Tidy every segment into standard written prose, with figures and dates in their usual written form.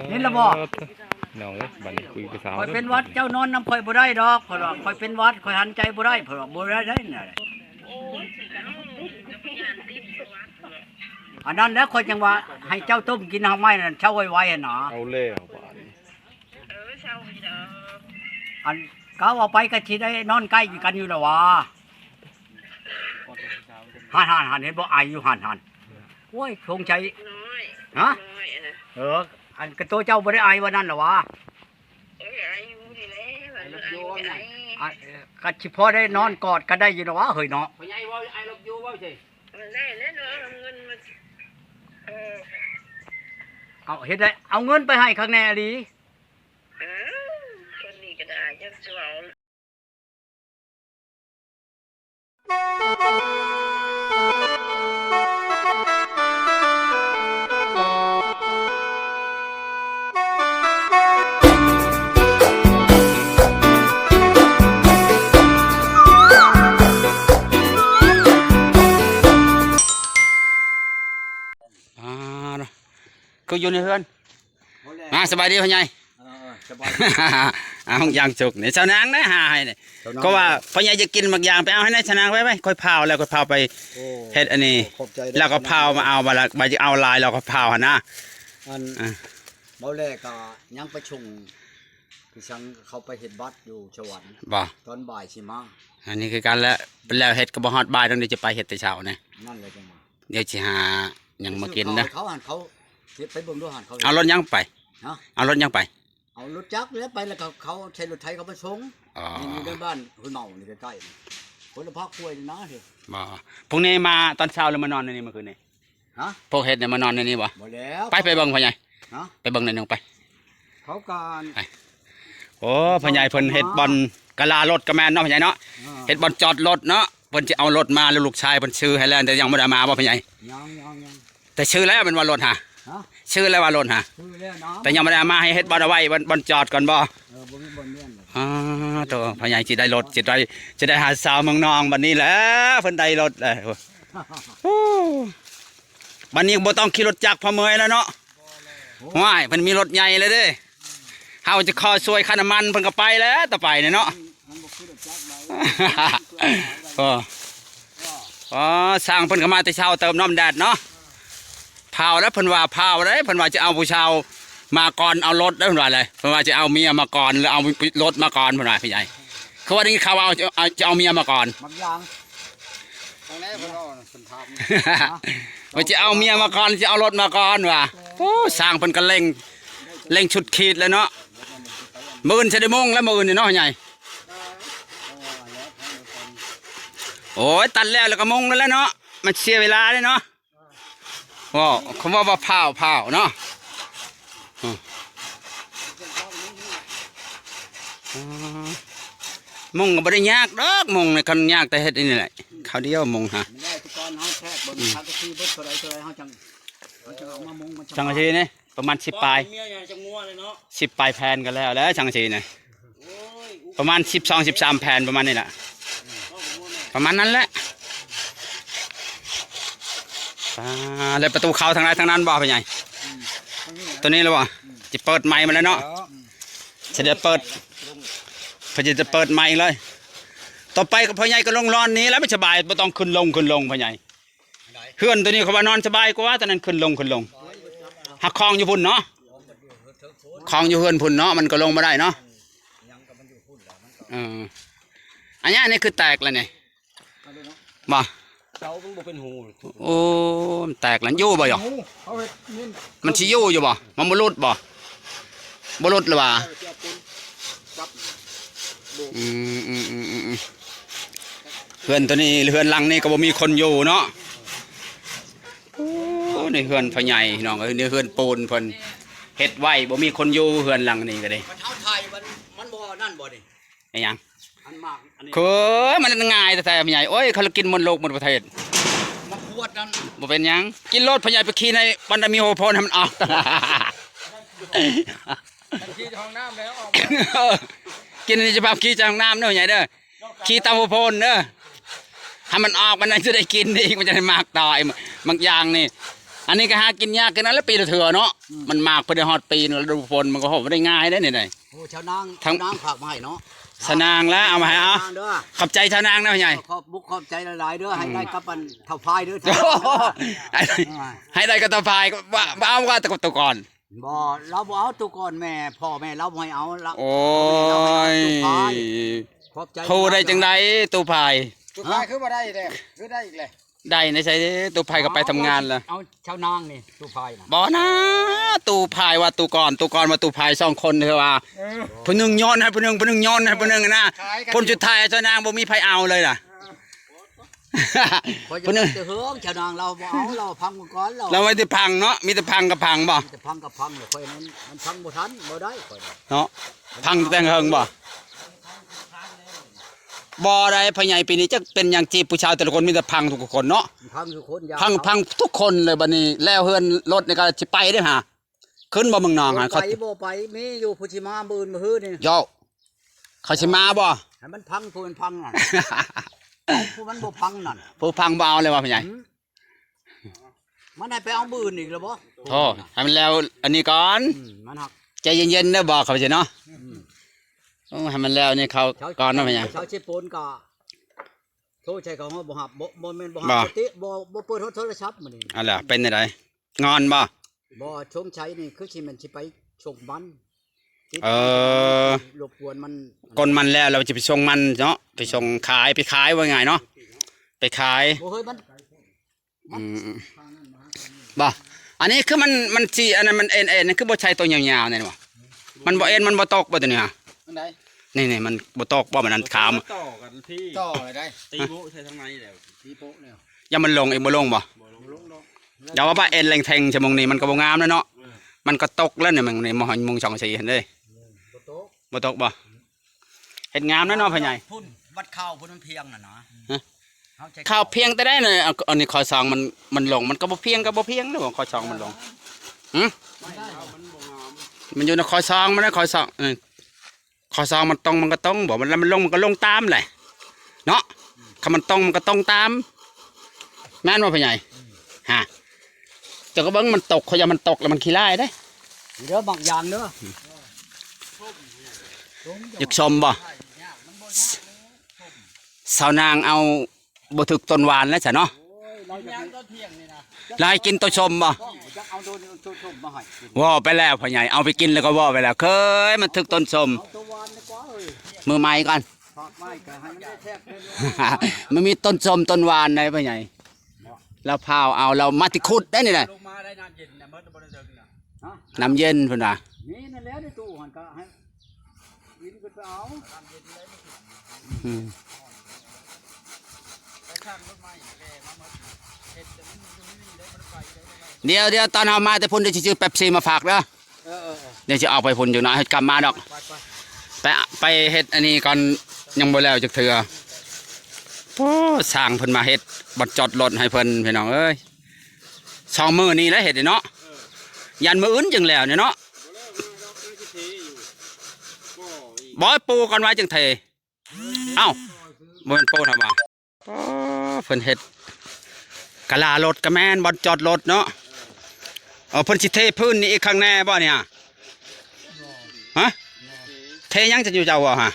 เห็นแล้วบ่ น้องเอ้ยบัดนี้คุยกับสาว คอยเป็นวัดเจ้านอนน้ำคอยบ่ได้ดอกเพราะว่าคอยเป็นวัดคอยหันใจบ่ได้เพราะว่าบ่ได้ได้น่ะอันนั้นแล้วคอยจังว่าให้เจ้าต้มกินเฮาไม่นั่นเช้าไว้ๆน่ะ เอาแล้วบาดนี้ อันเขาเอาไปก็สิได้นอนใกล้กันอยู่แล้ววะหันเห็นบ่ไออยู่หันโอ้ยคงใจฮะอันกระโตเจ้าบ่ได้ไอวันนั้นหรอวะก็สิพอได้นอนกอดกันได้อยู่นะวะเฮ้ยเนาะพ่อใหญ่ว่าไอลบอยู่ว่าสิได้แล้วเนาะเอาเงินมาเอาเฮ็ดได้เอาเงินไปให้ข้างในอลีคนนี้ก็ได้จะสวาก็อยู่ในเฮือนสบายดีพ่อใหญ่เอาอย่างจุกเนี่ยชาวนางนะหาให้เนี่ยก็ว่าพ่อใหญ่จะกินบางอย่างไปเอาให้นายชาวนางไว้ค่อยเผาแล้วก็เผาไปเฮ็ดอันนี้แล้วก็เผามาเอามาละใบจะเอาลายเราก็เผาหนะเบาแรกก็ยังประชุมคือฉันเขาไปเฮ็ดบัตรอยู่สวรรค์บ่ตอนบ่ายสิมาอันนี้คือการแล้วเฮ็ดก็บ่ฮอดบ่ายต้องเดี๋ยวจะไปเฮ็ดแต่เช้านะนั่นเลยจังว่าเดี๋ยวสิหาหยังมากินนะเขาไปเบิ่งดูหันเขาเอารถยังไปเอารถยังไปเอารถจักรแล้วไปแล้วเขาใช้รถไถเขาไปส่งอยู่ในบ้านห้วยเมานี่ใกล้ๆคนละพักป่วยนี่นะเด้บ่พรุ่งนี้มาตอนเช้าแล้วมานอนในนี้เมื่อคืนนี้พวกเฮ็ดเนี่ยมานอนในนี้บ่แล้วไปเบิ่งพ่อใหญ่ไปเบิ่งในนึงไปเขาการโอ้พ่อใหญ่เพิ่นเฮ็ดบอลกะลารถกะแม่นเนาะพ่อใหญ่เนาะเฮ็ดบอลจอดรถเนาะเพิ่นสิเอารถมาแล้วลูกชายเพิ่นชื่อให้แล้วแต่ยังบ่ได้มาบ่พ่อใหญ่ยังแต่ชื่อแล้วมันว่ารถฮะชื่อแล้วว่ารถฮะแต่ยังไม่ได้มาให้เฮ็ดบอลเอาไว้บอลจอดก่อนบ่ตัวพ่อใหญ่สิได้รถสิได้หาสาวเมืองนองบัดนี้แหละเพิ่นได้รถเลยบัดนี้บ่ต้องขี่รถจักรพอเมื่อยแล้วเนาะว้ายเพิ่นมีรถใหญ่เลยเด้เฮาจะคอยช่วยค่าน้ำมันเพิ่นก็ไปแล้วต่อไปเนี่ยเนาะสร้างเพิ่นก็มาแต่เช้าเติมน้ำแดดเนาะเผาแล้วเพิ่นว่าเผาเลยเพิ่นว่าจะเอาผู้ชาวมาก่อนเอารถได้เพิ่นว่าอะไรเพิ่นว่าจะเอาเมียมาก่อนหรือเอารถมาก่อนเพิ่นว่าพี่ใหญ่เขาว่านี่เขาเอาจะเอาเมียมาก่อนบางอย่างตรงนี้เพิ่นว่าเพิ่นทำว่าจะเอาเมียมาก่อนจะเอารถมาก่อนว่ะโอ้สร้างเพิ่นก็เร่งชุดขีดเลยเนาะมื้อจะได้มุ่งแล้วมื้อนี่เนาะใหญ่โอ้ยตัดแล้วก็มุ่งแล้วเนาะมันเสียเวลาเลยเนาะว่าคำว่าเผาเนาะมุงก็ไม่ได้ยากดอกมุงในคันยากแต่เฮ็ดนี่แหละเขาเดียวมุงฮะจังชีนี่ประมาณ10 ปลาย10 ปลายแผ่นกันแล้วจังชีนี่ประมาณ12-13 แผ่นประมาณนี้แหละประมาณนั้นแหละเลยประตูเขาทางไหนทางนั้นบ่ไปไงตัวนี้เลยบ่จะเปิดไม้มาแล้วเนาะจะเปิดพอจะเปิดไม้เลยต่อไปก็พ่อใหญ่ก็ลงร้อนนี้แล้วไม่สบายไม่ต้องขึ้นลงพ่อใหญ่เพื่อนตัวนี้เขาว่านอนสบายกว่าตอนนั้นขึ้นลงหักคลองอยู่พุ่นเนาะคลองอยู่เพื่อนพุ่นเนาะมันก็ลงมาได้เนาะอันนี้คือแตกแล้วเนี่ยบ่เจ้ามันบ่เป็นหูโอ้แตกแล้วยู่บ่หรอมันชิยู่อยู่บ่มันบ่รุดบ่รุดหรือว่าเฮือนตัวนี้เฮือนหลังนี่ก็บ่มีคนอยู่เนาะโอ้ในเฮือนพ่อใหญ่น้องในเฮือนปูนเพิ่นเฮ็ดไว้บ่มีคนอยู่เฮือนหลังนี่ก็ได้เท้าไทยมันบ่นั่นบ่นี่ไอ้หยังคือมันง่ายแต่พ่อใหญ่โอ้ยเขากินหมดโลกหมดประเทศมาขวดนั่นบ่เป็นหยังกินรถพ่อใหญ่ไปขี่ในบันไดมีโฮโพนให้มันออกขี่ห้องน้ำแล้วออกกินนี่จะพาขี่จากห้องน้ำเด้อใหญ่เด้อขี่ตามโฮโพนเด้อให้มันออกมันจะได้กินอีกมันจะได้มากต่อยบางอย่างนี่ อันนี้ก็หากินยากกันนั้นแล้วปีละเถื่อเนาะมันมากไปได้ฮอดปีนึงแล้วดูฝนมันก็หอบได้ง่ายได้นี่ โอ้ชาวนางชาวนางฝากมาให้เนาะ สนางแล้วเอามาให้เอา ชวนงเด้อ ขอบใจชาวนางนะพ่อใหญ่ ขอบใจหลายๆเด้อให้ได้กับอันเท่าพายเด้อ โอ้โหให้ได้กระตาพายก็ว่าเอาว่าตะกตัวก่อน บ่เราบ่เอาตัวก่อนแม่พ่อแม่เราบ่ให้เอาละ โอ้ย ขอบใจ ครูได้จังไดตัวพาย ตัวพายคือบ่ได้เด้คือได้อีกเลย ได้ในใช้ตัวพายก็ไปทำงานแล้ว เอาชาวนางนี่ตัวพายน่ะ บ่นะตูพายว่าตูก่อนมาตูพายสองคนเถอะว่าผู้หนึงย้อนให้ผู้หนึงย้อนให้ผู้หนึงนะคนสุดท้ายเจ้านางบ่มีไผเอาเลยล่ะ พอจะ ผู้หนึง จะเฮืองชาวนางเราบ่เอาเราพังก่อนเรา เราไว้ที่พังเนาะมีแต่พังกับพังบ่ จะพังกับพังเลยค่อยนั้นมันพังบ่ทันบ่ได้ค่อยน่ะ เนาะพังแต่งเฮิงบ่บ่ได้พ่อใหญ่ปีนี้จะเป็นอย่างจีบผู้ชายแต่ละคนมีแต่พังทุกคนเนาะ พังทุกคนยา พังทุกคนเลยบัดนี้แล้วเฮือนรถนี่ก็สิไปเด้อฮะขึ้นบ่เมืองนองฮะ ไป เขา บ่ไปมีอยู่พุชิมาบืนมื้อนี่ โยเขาสิมาบ่ ให้มันพังผู้มันพังนั่นผู้มันบ่พังนั่น ผู้พังบ่เอาเลยว่าพ่อใหญ่ มันได้ไปเอาบืนอีกแล้วบ่ โธ่ให้มันแล้วอันนี้ก่อน มันหัก ใจเย็นๆเด้อบอกเขาไปสิเนาะโอ้ให้มันแล้วนี่เขาก่อนเนาะพ่อใหญ่ ชาวเชฟปนก็โทรใช้เขาว่าบ่ฮับบ่แม่นบ่ฮั บ่ ปกติบ่เปิดโทรศัพท์มื้อนี้ อะไรเป็นไดงอนบ่ บ่ชงใช้นี่คือสิมันสิไปชงมัน เออ รบกวนมัน กลมันแล้วเราจะไปส่งมันเนาะไปส่งขายไปขายว่าไงเนาะไปขาย บ่เฮ้ยมัน อืมบ่อันนี้คือมันสิอันนั้นมันเอ็นนั่นคือบ่ใช่ตัวยาวๆนี่บ่มันบ่เอ็นมันบ่ตกบ่ตัวนี้ฮะ มันได้ นี่มันบ่ตกบ่มันนั้นขาม ต่อกันที่ ต่อเลยได้ ตีโบใช้ทางในแล้ว ตีโป๊ะแล้ว อย่ามันลงอีกบ่ลงบ่ ลง อย่าว่าเอ็นแรงแทงชั่วโมงนี้มันก็บ่งามแล้วเนาะมันก็ตกแล้วเนี่ยมึงนี่มองมุง2 4เห็นเด้ บ่โตะ บ่ตกบ่เฮ็ดงามแล้วเนาะพ่อใหญ่ พุ่นวัดข้าวพุ่นมันเพียงน่ะนะ ฮะ เฮาใช้ ข้าวเพียงแต่ได้เลยอันนี้คอยซองมันลงมันก็บ่เพียงก็บ่เพียงเด้อคอยซองมันลงมันอยู่ในคอยซองมันนะคอยซองคอยซองมันตรงมันก็ตรงบอกมันแล้วมันลงมันก็ลงตามแหละเนาะถ้ามันตรงมันก็ตรงตามแม่นว่าพ่อใหญ่ฮะเจ้าก็เบิ่งมันตกเขาอย่ามันตกแล้วมันขี้ร้ายเด้ เด้อบางอย่างเด้อ อยากชมบ่สาวนางเอาบ่ถึกต้นหวานแล้วจ้ะเนาะ เราจะต้นเที่ยงนี่นะ ลายกินตัวชมบ่ จะเอาโดนชมมาให้กิน ว่าไปแล้วพ่อใหญ่เอาไปกินแล้วก็ว่าไปแล้วเคยมันถึกต้นชม เอาตัววานดีกว่าเอ้ย มือไม้ก่อน ฝากไม้ก็ให้มันได้แทบเลย มันมีต้นชมต้นหวานในพ่อใหญ่เราพาวเอาเรามาติขุดได้นี่แหละ ลงมาได้น้ำเย็นนะเมื่อบ่ได้เดินนะฮะ น้ำเย็นพุ่นน่ะ นี่นั่นแล้วในตู้หันก็ให้วินก็ไปเอาน้ำเย็นเลย อืม ไปข้างรถไม้แกมาหมดเห็ดแต่มันอยู่นี่เลยมันไปเลย เดี๋ยวตอนเอามาแต่พุ่นเดี๋ยวสิซื้อเป๊ปซี่มาฝากเด้อ เออ เดี๋ยวจะเอาไปพุ่นอยู่นะให้กลับมาดอก ไปเฮ็ดอันนี้ก่อนยังบ่แล้วจักเทื่อโอ้สร้างเพิ่นมาเฮ็ดบัดจอดรถให้เพิ่นพี่น้องเอ้ย2 มื้อนี้แล้วเฮ็ดเนาะยันมื้ออื่นจึงแล้วเนี่ยเนาะบ่ปูก่อนไว้จังเทเอ้าบ่แม่นปูทำว่าเพิ่นเฮ็ดกะลารถกะแม่นบ่จอดรถเนาะเพิ่นสิเทพื้นนี่อีกข้างแน่บ่เนี่ยฮะเทยังจะอยู่เจ้าบ่ฮะ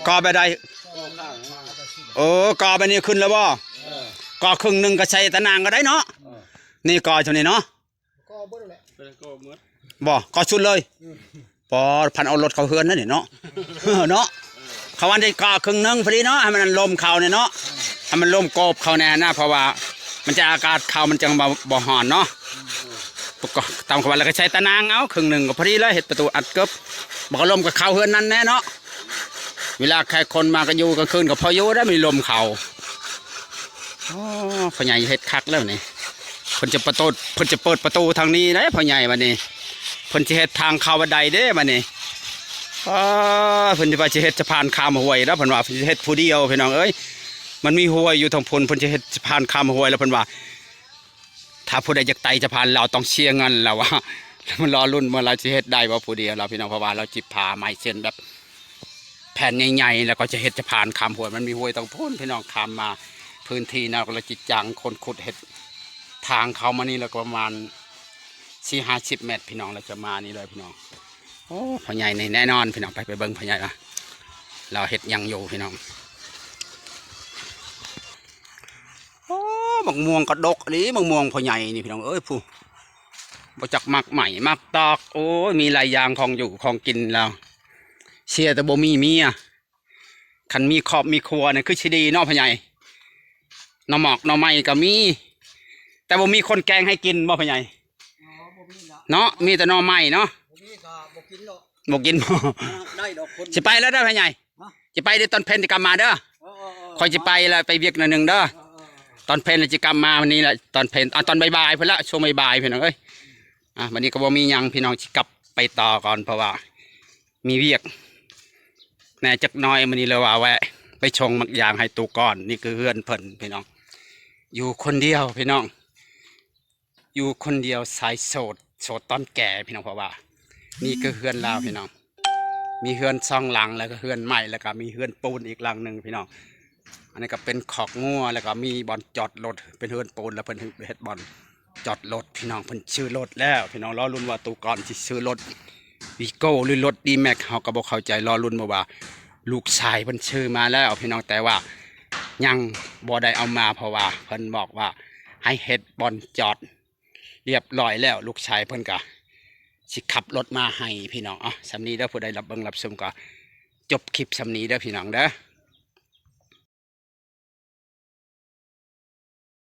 ก่อไปได้โอ้ก่อไปนี่ขึ้นแล้วบ่ก่อครึ่งหนึงก็ใช้ตะนางก็ได้เนาะนี่ก่อเท่านี้เนาะ ก็บ่ได้แหละ ก็เมื่อ บ่ก่อชุดเลยพอพันเอารถเขาเฮือนนั่นนี่เนาะ เนาะเขาวันได้ก่อครึ่งหนึงพอดีเนาะให้มันลมเขาเนี่ยเนาะให้มันลมโกบเขาแน่นะเพราะว่ามันจะอากาศเขามันจังบ่ฮ้อนเนาะก็ตามเขาว่าแล้วก็ใช้ตะนางเอาครึ่งหนึงก็พอดีเลยเฮ็ดประตูอัดกึบบ่ก็ลมกับเขาเฮือนนั่นแน่เนาะเวลาใครคนมาก็อยู่กลางคืนก็พออยู่ได้มีลมเขาโอ้พ่อใหญ่เฮ็ดคักแล้วนี่เพิ่นจะเปิดประตูทางนี้ได้พ่อใหญ่บัดนี้เพิ่นสิเฮ็ดทางเข้าบันไดเด้บัดนี้เพิ่นสิว่าสิเฮ็ดสะพานข้ามห้วยแล้วเพิ่นว่าเพิ่นสิเฮ็ดผู้เดียวพี่น้องเอ้ยมันมีห้วยอยู่ทางพุ่นเพิ่นสิเฮ็ดสะพานข้ามห้วยแล้วเพิ่นว่าถ้าผู้ใดอยากไต่สะพานเราต้องเสียเงินแล้วว่ามันรอรุ่นเมื่อเราสิเฮ็ดได้บ่ผู้เดียวเราพี่น้องเพราะว่าเราจิบพาไม้เส้นแบบแผ่นใหญ่ๆแล้วก็จะเฮ็ดสะพานข้ามห้วยมันมีห้วยตรงพุ่นพี่น้องข้ามมาพื้นที่นะเราจิตจังคนขุดเฮ็ด ทางเขามานี่แล้วก็ประมาณ40-50 เมตรพี่น้องเราจะมานี่เลยพี่น้องโอ้พ่อใหญ่นี่แน่นอนพี่น้องไปเบิ่งพ่อใหญ่ละเราเห็ดหยังอยู่พี่น้องโอ้บักม่วงกระดกนี่บักม่วงพ่อใหญ่นี่พี่น้องเอ้ยผู้บ่จักมักใหม่มักตอกโอ้ยมีหลายอย่างของอยู่ของกินแล้วเชียแต่บ่มีเมียคันมีครอบมีครัวนี่คือสิดีเนาะพ่อใหญ่หน่อหมอกหน่อไม้ก็มีแต่บ่มีคนแกงให้กินบ่พ่อใหญ่เนาะมีแต่หน่อไม้เนาะบ่กินบ่ ได้ดอกคน สิไปแล้วเด้อพ่อใหญ่สิไปเดี๋ยวตอนเพลนจะกลับมาเด้อคอยสิไปแล้วไปเวียกหนึ่งเด้อตอนเพลนจะกลับมาวันนี้แหละตอนเพลนตอนบ่ายๆเพิ่นละช่วงบ่ายๆพี่น้องเอ้ยวันนี้ก็บ่มีหยังพี่น้องสิกลับไปต่อก่อนเพราะว่ามีเวียกแหน่จักหน้อยวันนี้เลยว่าแวะไปชงมักยางให้ตูก่อนนี่คือเฮือนเพิ่นพี่น้องอยู่คนเดียวพี่น้องอยู่คนเดียวสายโสดตอนแก่พี่น้องเพราะว่านี่คือเฮือนลาวพี่น้องมีเฮือนซองหลังแล้วก็เฮือนใหม่แล้วก็มีเฮือนปูนอีกหลังหนึ่งพี่น้องอันนี้ก็เป็นขอกงัวแล้วก็มีบ่อนจอดรถเป็นเฮือนปูนแล้วเพิ่นเฮ็ดบ่อนจอดรถพี่น้องเพิ่นชื่อรถแล้วพี่น้องรอลุ้นว่าตูก่อนสิซื้อรถวีโก้หรือรถดีแม็กเฮาก็บ่เข้าใจรอลุ้นว่าลูกชายเพิ่นชื่อมาแล้วพี่น้องแต่ว่ายังบ่ได้เอามาเพราะว่าเพิ่นบอกว่าให้เฮ็ดบ่อนจอดเรียบร้อยแล้วลูกชายเพิ่นก็สิขับรถมาให้พี่น้องสำนี้เด้อผู้ใดรับเบิ่งรับชมก็จบคลิปสำนี้เด้อพี่น้องเด้อ